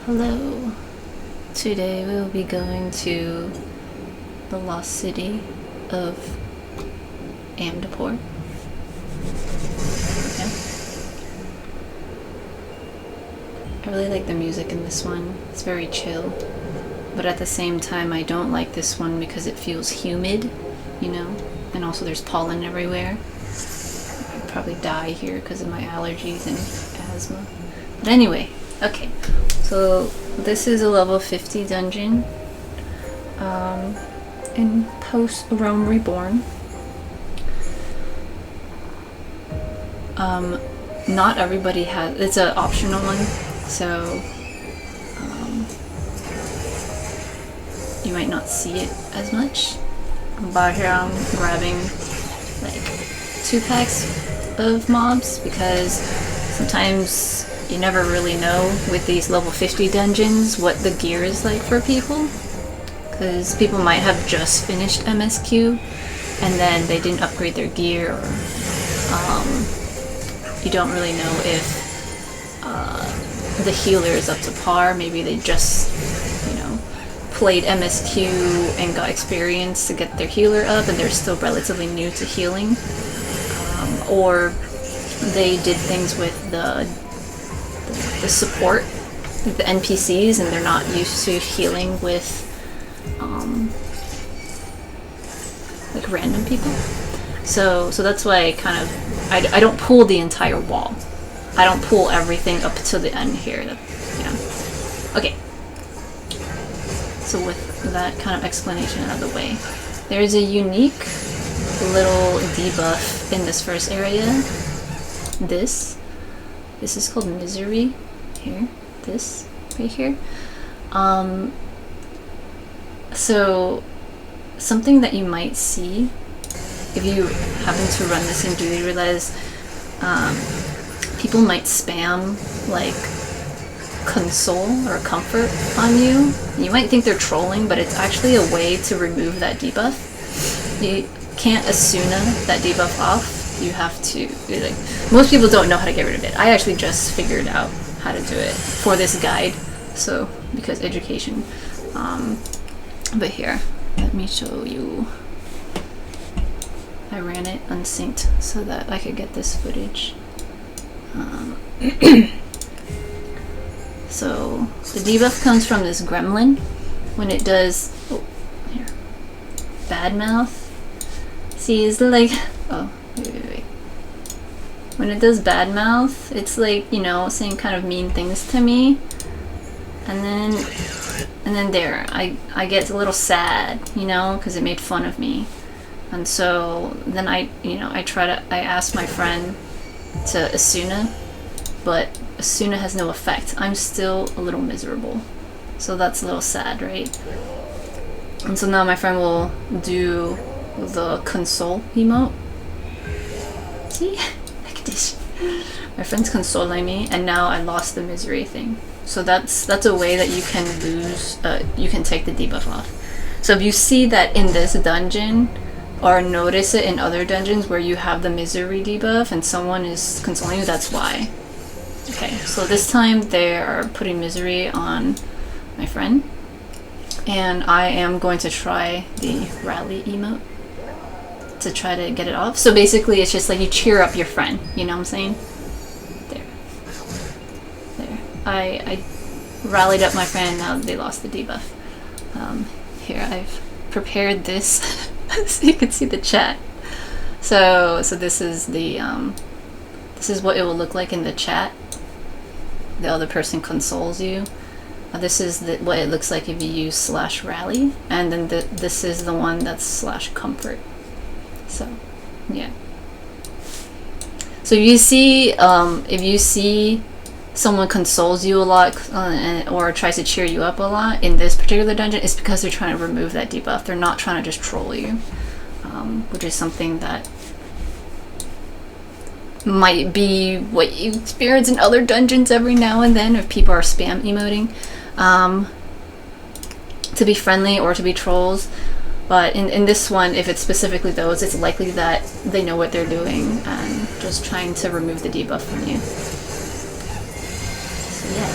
Hello. Today we will be going to the Lost City of Amdapor. Okay. I really like the music in this one. It's very chill. But at the same time, I don't like this one because it feels humid, you know? And also there's pollen everywhere. I'd probably die here because of my allergies and asthma. But anyway, okay. So this is a level 50 dungeon in post-Rome Reborn. Not everybody has, it's an optional one, so you might not see it as much. But here I'm grabbing like 2 packs of mobs because sometimes you never really know with these level 50 dungeons what the gear is like for people, because people might have just finished MSQ and then they didn't upgrade their gear, or you don't really know if the healer is up to par. Maybe they just, you know, played MSQ and got experience to get their healer up and they're still relatively new to healing, or they did things with the support, like the NPCs, and they're not used to healing with like random people. So that's why I don't pull the entire wall. I don't pull everything up to the end here. Okay. So with that kind of explanation out of the way, there's a unique little debuff in this first area. This is called Misery. Here, this right here. So something that you might see if you happen to run this and do realize people might spam like console or comfort on you. You might think they're trolling, but it's actually a way to remove that debuff. You can't Asuna that debuff off. You have to, like, most people don't know how to get rid of it. I actually just figured out how to do it for this guide, so because education. But here, let me show you. I ran it unsynced so that I could get this footage. So the debuff comes from this gremlin when it does bad mouth. See, it's like, wait. When it does bad mouth, it's like, you know, saying kind of mean things to me, and then there I get a little sad, you know, because it made fun of me. And so then I asked my friend to Asuna, but Asuna has no effect. I'm still a little miserable. So that's a little sad, right? And so now my friend will do the console emote. See? Look at this. My friend's consoling me, and now I lost the misery thing. So that's a way that you can lose, you can take the debuff off. So if you see that in this dungeon, or notice it in other dungeons where you have the misery debuff and someone is consoling you, that's why. Okay, so this time they are putting misery on my friend, and I am going to try the rally emote to try to get it off. So basically it's just like you cheer up your friend, you know what I'm saying? There. I rallied up my friend, now they lost the debuff. Here, I've prepared this so you can see the chat. So this is the this is what it will look like in the chat. The other person consoles you. This is what it looks like if you use /rally, and then this is the one that's /comfort. So yeah. So if you see someone consoles you a lot or tries to cheer you up a lot in this particular dungeon, it's because they're trying to remove that debuff. They're not trying to just troll you, which is something that might be what you experience in other dungeons every now and then if people are spam emoting to be friendly or to be trolls. But in this one, if it's specifically those, it's likely that they know what they're doing and just trying to remove the debuff from you. So yeah.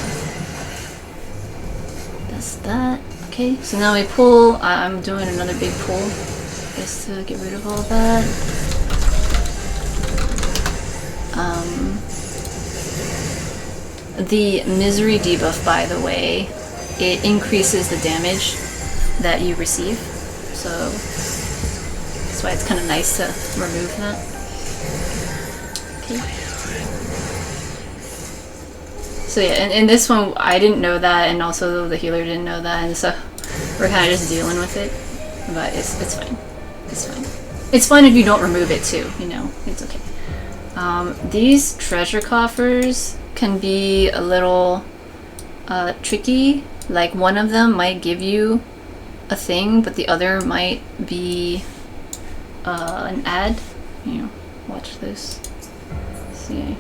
that. Okay, so now we pull. I'm doing another big pull just to get rid of all that. The misery debuff, by the way, it increases the damage that you receive. So that's why it's kind of nice to remove that. Okay. So yeah, in this one, I didn't know that, and also the healer didn't know that, and so we're kind of just dealing with it. But it's fine. It's fine. It's fine if you don't remove it too, you know, it's okay. These treasure coffers can be a little tricky. Like one of them might give you a thing, but the other might be an ad. You know, watch this. See,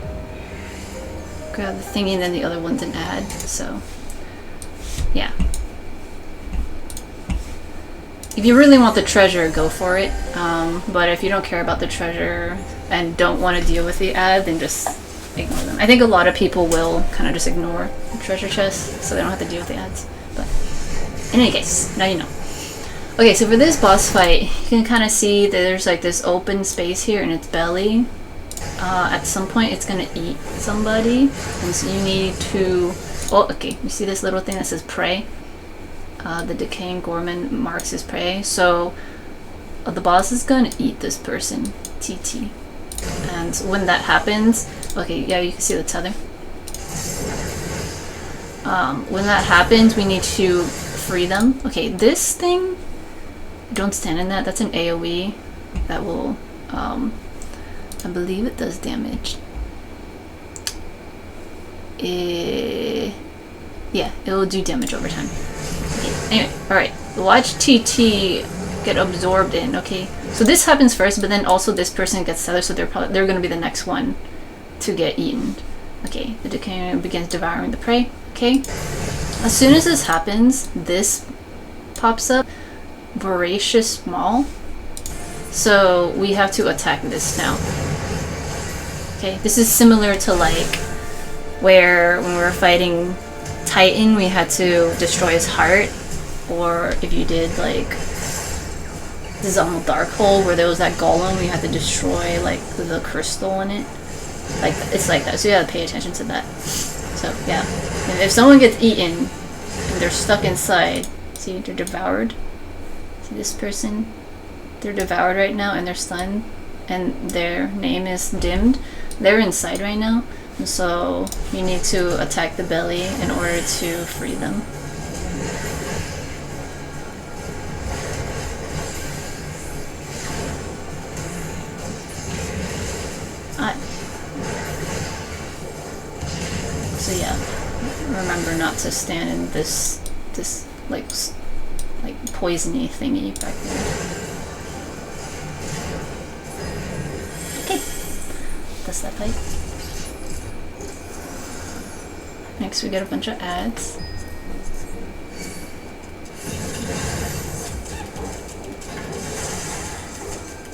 grab the thingy, and then the other one's an ad. So, yeah. If you really want the treasure, go for it. But if you don't care about the treasure and don't want to deal with the ad, then just ignore them. I think a lot of people will kind of just ignore the treasure chest, so they don't have to deal with the ads. But in any case, now you know. Okay, so for this boss fight, you can kind of see that there's like this open space here in its belly. At some point, it's gonna eat somebody, and so you need to. Oh, okay. You see this little thing that says prey? The decaying gorman marks his prey. So the boss is gonna eat this person, TT. And when that happens, okay, yeah, you can see the tether. When that happens, we need to free them. Okay, this thing, don't stand in that. That's an AoE that will, I believe it does damage. Yeah, it will do damage over time. Okay, anyway, alright. Watch TT get absorbed in, okay? So this happens first, but then also this person gets tethered, so they're gonna be the next one to get eaten. Okay, the decay begins devouring the prey, okay? As soon as this happens, this pops up, Voracious Maul. So we have to attack this now. Okay, this is similar to like where when we were fighting Titan, we had to destroy his heart, or if you did like this on Dark Hole where there was that golem, we had to destroy like the crystal in it. Like it's like that, so you have to pay attention to that. So yeah, and if someone gets eaten and they're stuck inside, see, they're devoured. See this person? They're devoured right now and they're stunned, and their name is dimmed. They're inside right now, and so you need to attack the belly in order to free them. So yeah, remember not to stand in this like poisony thingy back there. Okay, that's that fight. Next we get a bunch of ads.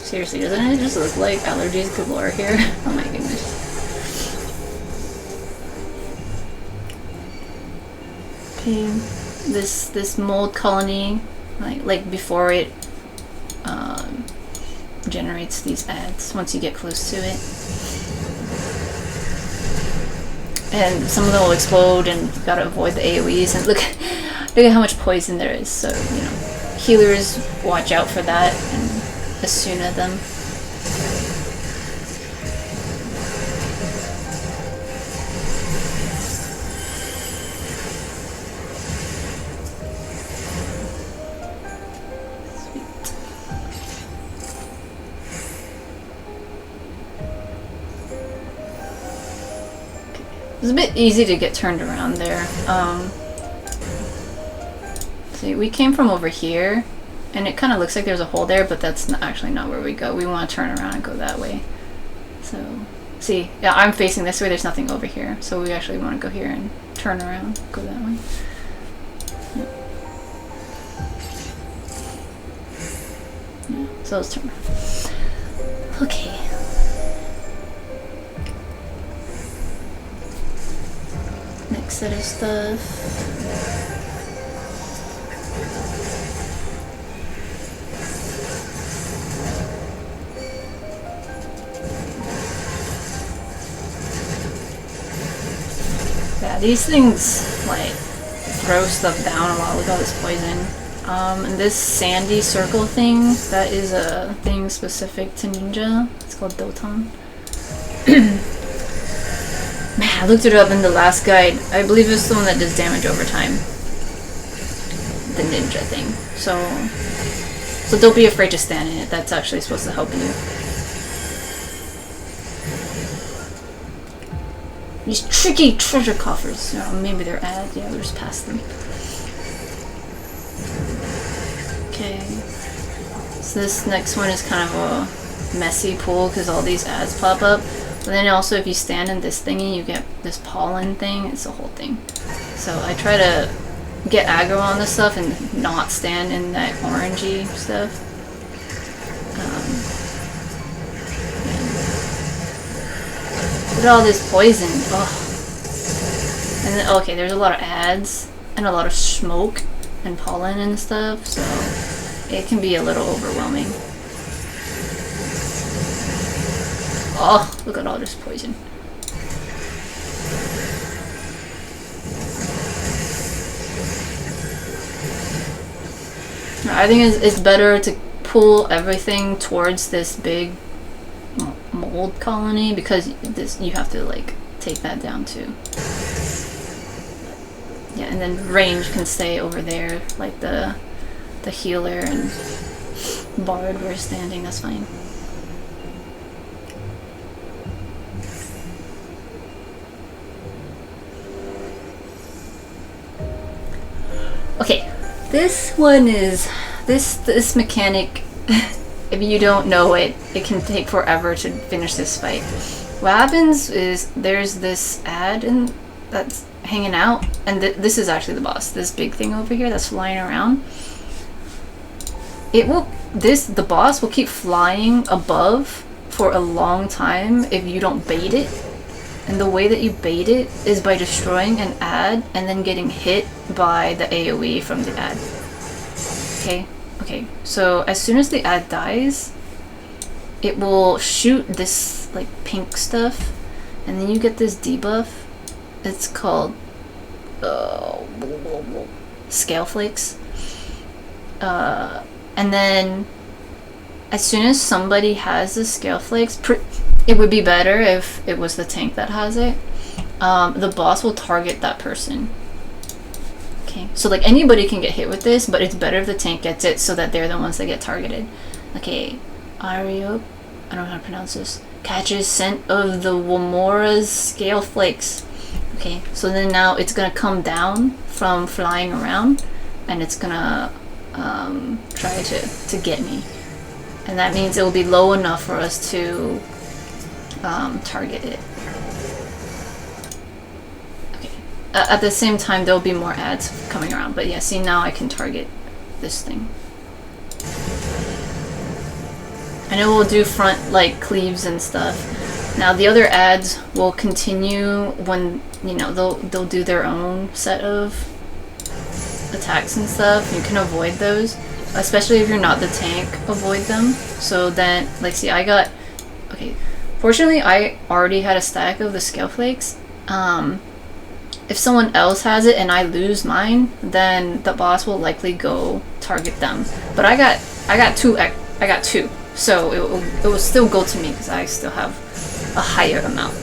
Seriously, doesn't it just look like allergies galore here? Oh my goodness. Okay, this mold colony, like before it generates these ads once you get close to it. And some of them will explode, and you gotta avoid the AoEs, and look at how much poison there is, so you know, healers watch out for that and Asuna them. It's a bit easy to get turned around there. See, we came from over here, and it kind of looks like there's a hole there, but that's actually not where we go. We want to turn around and go that way. So, see, yeah, I'm facing this way. There's nothing over here, so we actually want to go here and turn around, go that way. Yep. Yeah, so let's turn around. Okay. Next set of stuff. Yeah, these things like throw stuff down a lot. Look at all this poison. And this sandy circle thing, that is a thing specific to ninja. It's called Doton. Man, I looked it up in the last guide. I believe it's the one that does damage over time. The ninja thing. So don't be afraid to stand in it. That's actually supposed to help you. These tricky treasure coffers. Oh, maybe they're ads. Yeah, we'll just pass them. Okay. So this next one is kind of a messy pool because all these ads pop up. But then also if you stand in this thingy, you get this pollen thing. It's a whole thing. So I try to get aggro on this stuff and not stand in that orangey stuff. Look at all this poison. Ugh. And then, okay, there's a lot of ads and a lot of smoke and pollen and stuff, so it can be a little overwhelming. Oh, look at all this poison. I think it's better to pull everything towards this big mold colony because this you have to like take that down too. Yeah, and then range can stay over there, like the healer and bard were standing. That's fine. Okay, this one is this mechanic. If you don't know it, it can take forever to finish this fight. What happens is there's this ad and that's hanging out, and this is actually the boss. This big thing over here that's flying around. The boss will keep flying above for a long time if you don't bait it. And the way that you bait it is by destroying an ad and then getting hit by the AoE from the ad. Okay, so as soon as the ad dies, it will shoot this like pink stuff, and then you get this debuff. It's called scale flakes. And then as soon as somebody has the scale flakes, it would be better if it was the tank that has it. The boss will target that person. Okay, so like anybody can get hit with this, but it's better if the tank gets it so that they're the ones that get targeted. Okay, Ario, I don't know how to pronounce this, catches scent of the Wamora's scale flakes. Okay, so then now it's gonna come down from flying around, and it's gonna try to get me. And that means it will be low enough for us to target it. At the same time, there'll be more ads coming around. But yeah, see, now I can target this thing. And it will do front, like, cleaves and stuff. Now, the other ads will continue when, you know, they'll do their own set of attacks and stuff. You can avoid those. Especially if you're not the tank, avoid them. So then, like, see, I got... Okay, fortunately, I already had a stack of the scale flakes. If someone else has it and I lose mine, then the boss will likely go target them. But I got two, so it will still go to me because I still have a higher amount.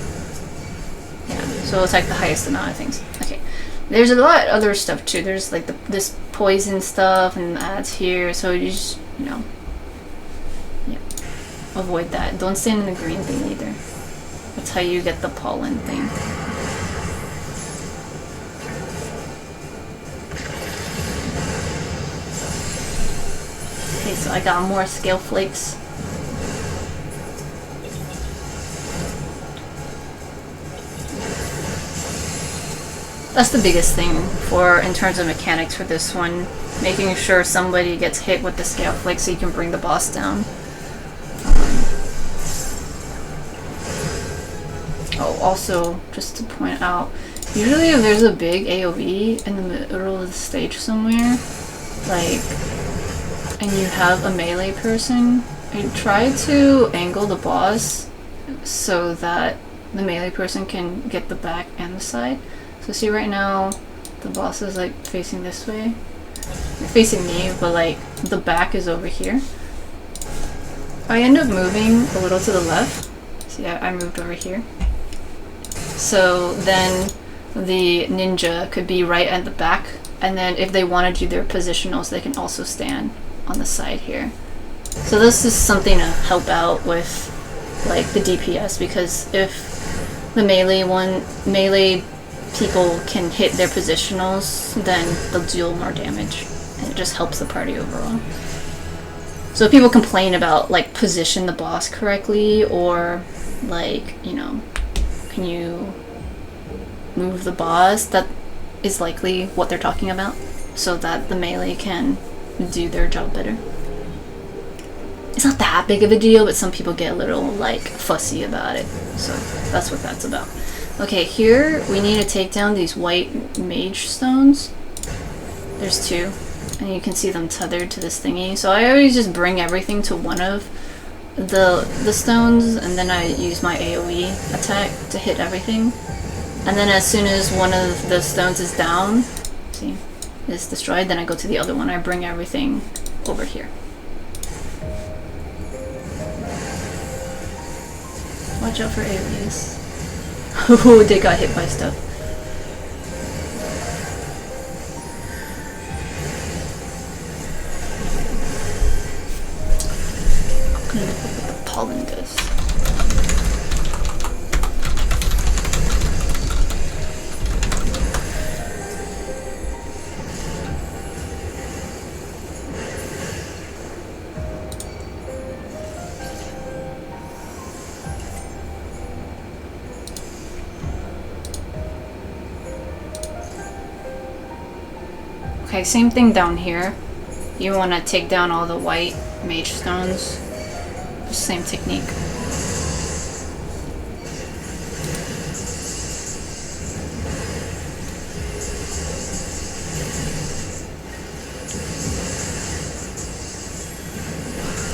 Yeah, so it's like the highest amount of things. Okay, there's a lot of other stuff too. There's like this poison stuff and ads here, so you just, you know, yeah, avoid that. Don't stand in the green thing either. That's how you get the pollen thing. Okay, so I got more scale flakes. That's the biggest thing in terms of mechanics for this one. Making sure somebody gets hit with the scale flakes so you can bring the boss down. Oh, also, just to point out, usually if there's a big AoE in the middle of the stage somewhere, like, and you have a melee person, I try to angle the boss so that the melee person can get the back and the side. So see right now, the boss is like facing this way. They're facing me, but like the back is over here. I end up moving a little to the left. See, I moved over here. So then the ninja could be right at the back, and then if they want to do their positionals, they can also stand on the side here. So this is something to help out with like the DPS, because if the melee people can hit their positionals, then they'll deal more damage, and it just helps the party overall. So if people complain about like position the boss correctly, or like, you know, can you move the boss, that is likely what they're talking about, so that the melee can do their job better. It's not that big of a deal, but some people get a little like fussy about it, so that's what that's about. Okay, here we need to take down these white mage stones. There's two, and you can see them tethered to this thingy. So I always just bring everything to one of the stones, and then I use my AoE attack to hit everything. And then as soon as one of the stones is down, see, is destroyed, then I go to the other one. I bring everything over here. Watch out for AoEs. Oh, they got hit by stuff. I'm gonna look at what the pollen does. Okay, same thing down here. You want to take down all the white mage stones. Same technique.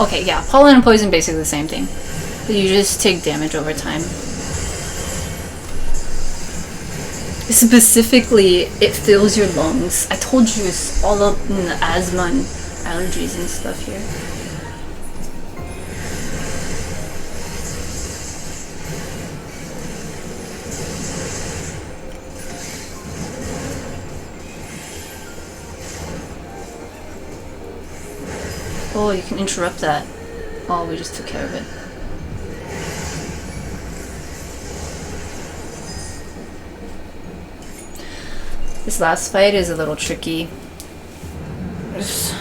Okay, yeah, pollen and poison basically the same thing. You just take damage over time. Specifically, it fills your lungs. I told you it's all up in the asthma and allergies and stuff here. Oh, you can interrupt that. Oh, we just took care of it. This last fight is a little tricky. If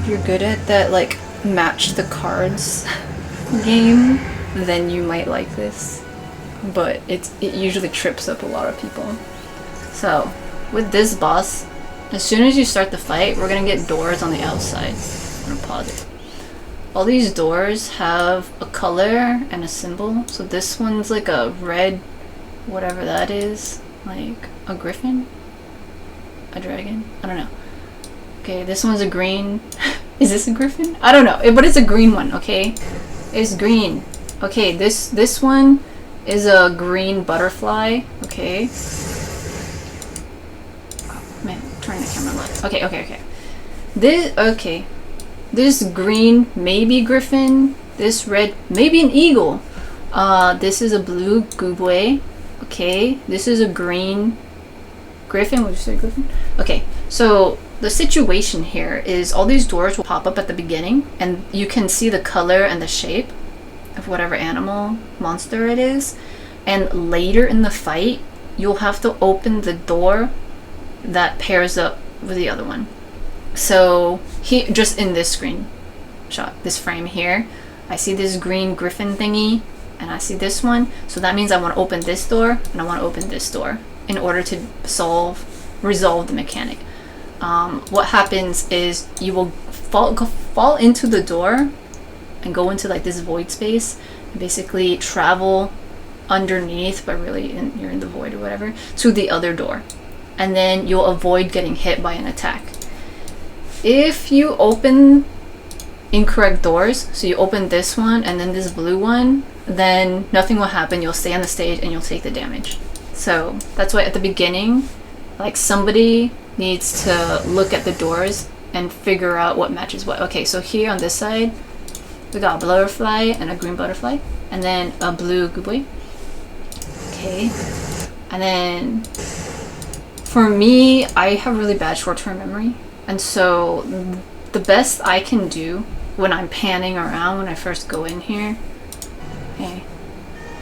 you're good at that, like, match the cards game, then you might like this. But it usually trips up a lot of people. So, with this boss, as soon as you start the fight, we're gonna get doors on the outside. I'm gonna pause it. All these doors have a color and a symbol. So this one's like a red, whatever that is, like a griffin? A dragon? I don't know. Okay, this one's a green. Is this a griffin? I don't know, but it's a green one, okay? It's green. Okay, this one is a green butterfly, okay? Oh, man, turn the camera left. Okay. This green, maybe griffin. This red, maybe an eagle. This is a blue gubwe. Okay, this is a green griffin. Would you say griffin? Okay, so the situation here is all these doors will pop up at the beginning, and you can see the color and the shape of whatever animal, monster it is. And later in the fight, you'll have to open the door that pairs up with the other one. So here, just in this screenshot, this frame here, I see this green griffin thingy, and I see this one. So that means I want to open this door, and I want to open this door in order to resolve the mechanic. What happens is you will fall into the door and go into like this void space, and basically travel underneath, but really you're in the void or whatever, to the other door. and then you'll avoid getting hit by an attack. If you open incorrect doors, so you open this one and then this blue one, then nothing will happen. You'll stay on the stage and you'll take the damage. So that's why at the beginning, like, somebody needs to look at the doors and figure out what matches what. Okay, so here on this side, we got a butterfly and a green butterfly, and then a blue gooboy. Okay, and then for me, I have really bad short-term memory, and so the best I can do when I'm panning around when I first go in here, okay,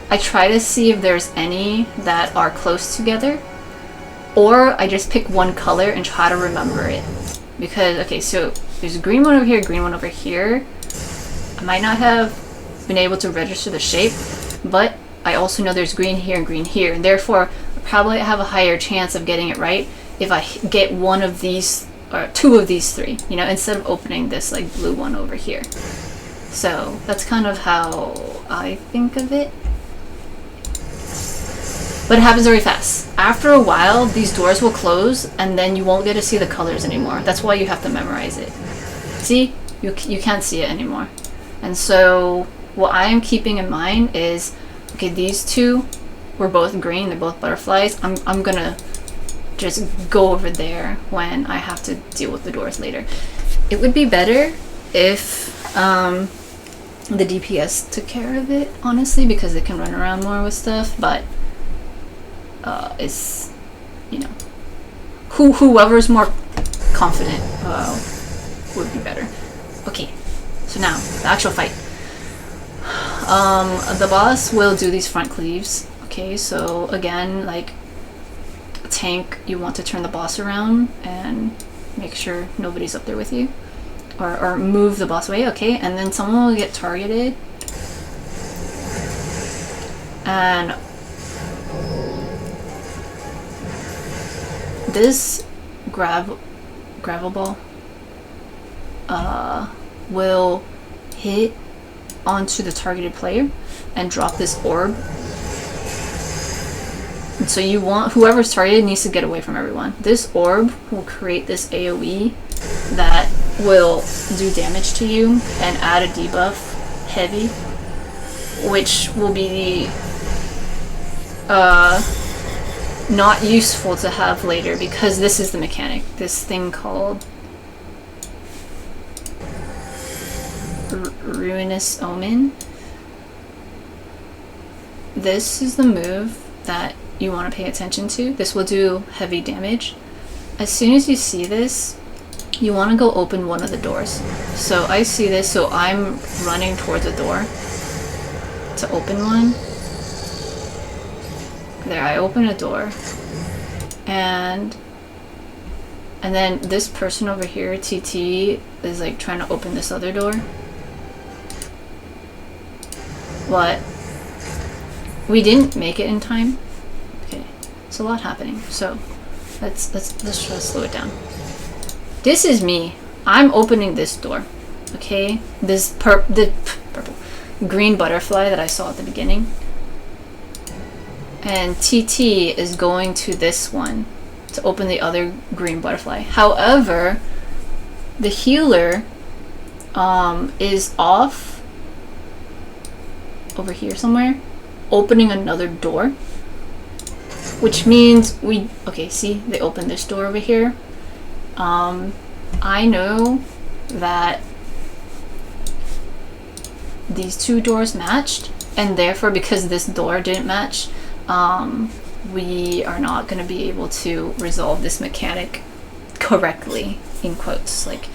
I try to see if there's any that are close together, or I just pick one color and try to remember it. Because, okay, so there's a green one over here, green one over here. I might not have been able to register the shape, but I also know there's green here and green here, and therefore probably have a higher chance of getting it right if I get one of these or two of these three, you know, instead of opening this like blue one over here. So that's kind of how I think of it. But it happens very fast. After a while, these doors will close and then you won't get to see the colors anymore. That's why you have to memorize it. See? You can't see it anymore. And so what I am keeping in mind is, okay, these two were both green, they're both butterflies. I'm gonna just go over there when I have to deal with the doors later. It would be better if the DPS took care of it, honestly, because they can run around more with stuff, but it's, you know, whoever's more confident would be better. Okay, so now the actual fight. The boss will do these front cleaves. Okay, so again, like a tank, you want to turn the boss around and make sure nobody's up there with you, or move the boss away. Okay, and then someone will get targeted, and this gravel ball will hit onto the targeted player and drop this orb. And so you want, whoever's targeted needs to get away from everyone. This orb will create this AoE that will do damage to you and add a debuff, heavy, which will be not useful to have later, because this is the mechanic. This thing called Ruinous Omen. This is the move that you want to pay attention to. This will do heavy damage. As soon as you see this, you want to go open one of the doors. So I see this, so I'm running towards a door to open one. There, I open a door, and then this person over here, TT, is like trying to open this other door. But we didn't make it in time. Okay, it's a lot happening. So let's try to slow it down. This is me. I'm opening this door. Okay, this purple green butterfly that I saw at the beginning. And TT is going to this one to open the other green butterfly. However, the healer is off over here somewhere, opening another door, which means okay, see, they opened this door over here. I know that these two doors matched, and therefore, because this door didn't match, we are not going to be able to resolve this mechanic correctly, in quotes. Like,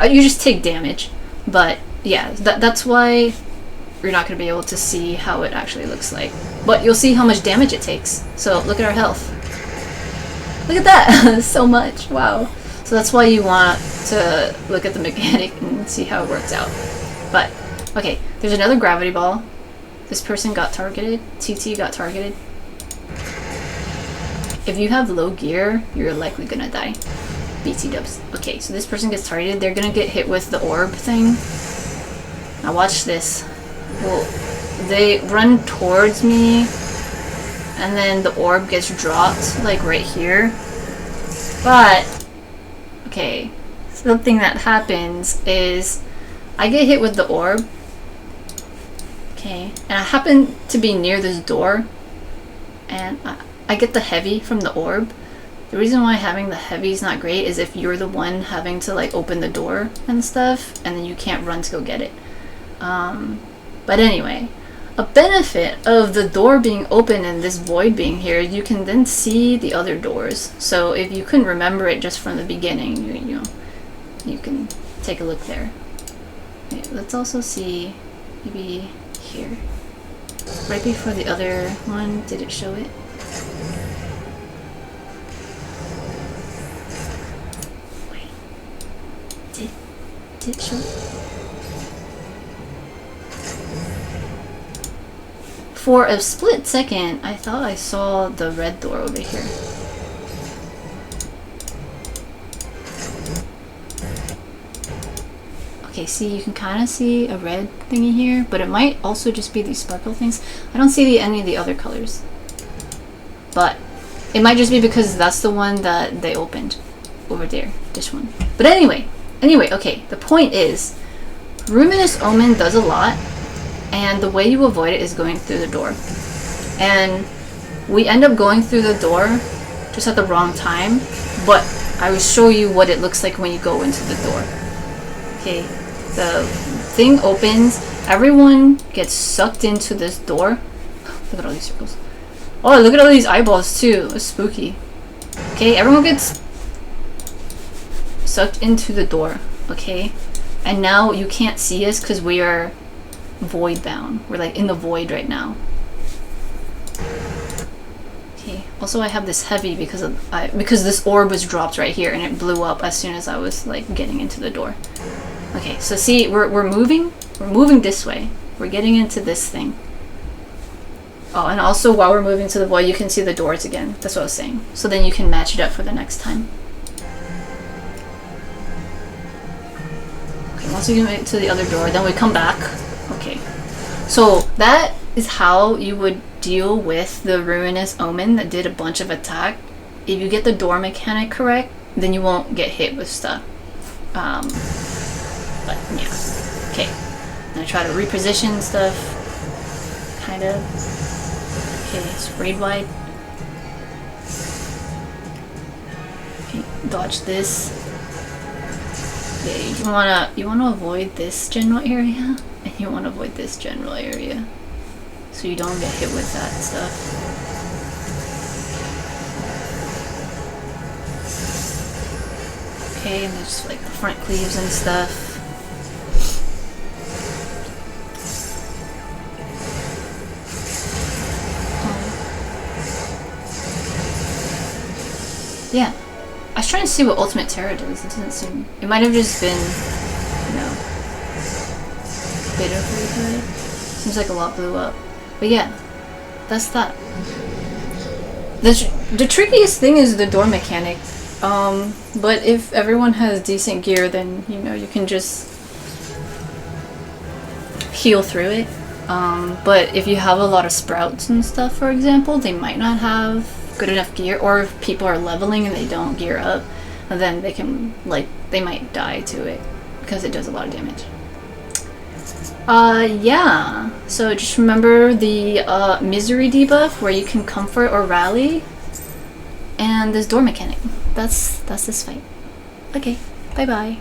you just take damage, but yeah, that's why you're not going to be able to see how it actually looks like. But you'll see how much damage it takes. So look at our health. Look at that! So much. Wow. So that's why you want to look at the mechanic and see how it works out. But, okay, there's another gravity ball. This person got targeted. TT got targeted. If you have low gear, you're likely gonna die. BT dubs. Okay, so this person gets targeted. They're gonna get hit with the orb thing. Now watch this. Well, they run towards me, and then the orb gets dropped, like right here. But, okay, something that happens is I get hit with the orb. Okay, and I happen to be near this door, and I get the heavy from the orb. The reason why having the heavy is not great is if you're the one having to like open the door and stuff, and then you can't run to go get it. But anyway, a benefit of the door being open and this void being here, you can then see the other doors. So if you couldn't remember it just from the beginning, you can take a look there. Okay, let's also see maybe here. Right before the other one, did it show it? Wait. Did it show it? For a split second, I thought I saw the red door over here. Okay, see, you can kind of see a red thingy here, but it might also just be these sparkle things. I don't see any of the other colors. But it might just be because that's the one that they opened over there, this one. But anyway, okay, the point is, Luminous Omen does a lot, and the way you avoid it is going through the door. And we end up going through the door just at the wrong time, but I will show you what it looks like when you go into the door. Okay, the thing opens, everyone gets sucked into this door. Look at all these circles. Oh, look at all these eyeballs too. It's spooky. Okay, everyone gets sucked into the door. Okay, and now you can't see us because we are void bound. We're like in the void right now. Okay, also I have this heavy because this orb was dropped right here and it blew up as soon as I was like getting into the door. Okay, so see, we're moving this way. We're getting into this thing. Oh, and also while we're moving to the void, you can see the doors again. That's what I was saying. So then you can match it up for the next time. Okay, once we get to the other door, then we come back. Okay, so that is how you would deal with the Ruinous Omen that did a bunch of attack. If you get the door mechanic correct, then you won't get hit with stuff. But yeah, okay. I'm gonna try to reposition stuff, kind of. Okay, sprayed wide. Okay, dodge this. Yeah, you wanna avoid this general area, and you wanna avoid this general area, so you don't get hit with that stuff. Okay, and there's like the front cleaves and stuff. Yeah. I was trying to see what Ultimate Terror does. It doesn't seem... It might have just been, you know, bitter pretty good. Seems like a lot blew up. But yeah, that's that. The trickiest thing is the door mechanic. But if everyone has decent gear, then, you know, you can just heal through it. But if you have a lot of sprouts and stuff, for example, they might not have good enough gear, or if people are leveling and they don't gear up, then they can, like, they might die to it because it does a lot of damage. Yeah, so just remember the misery debuff where you can comfort or rally, and this door mechanic. That's this fight. Okay, bye bye.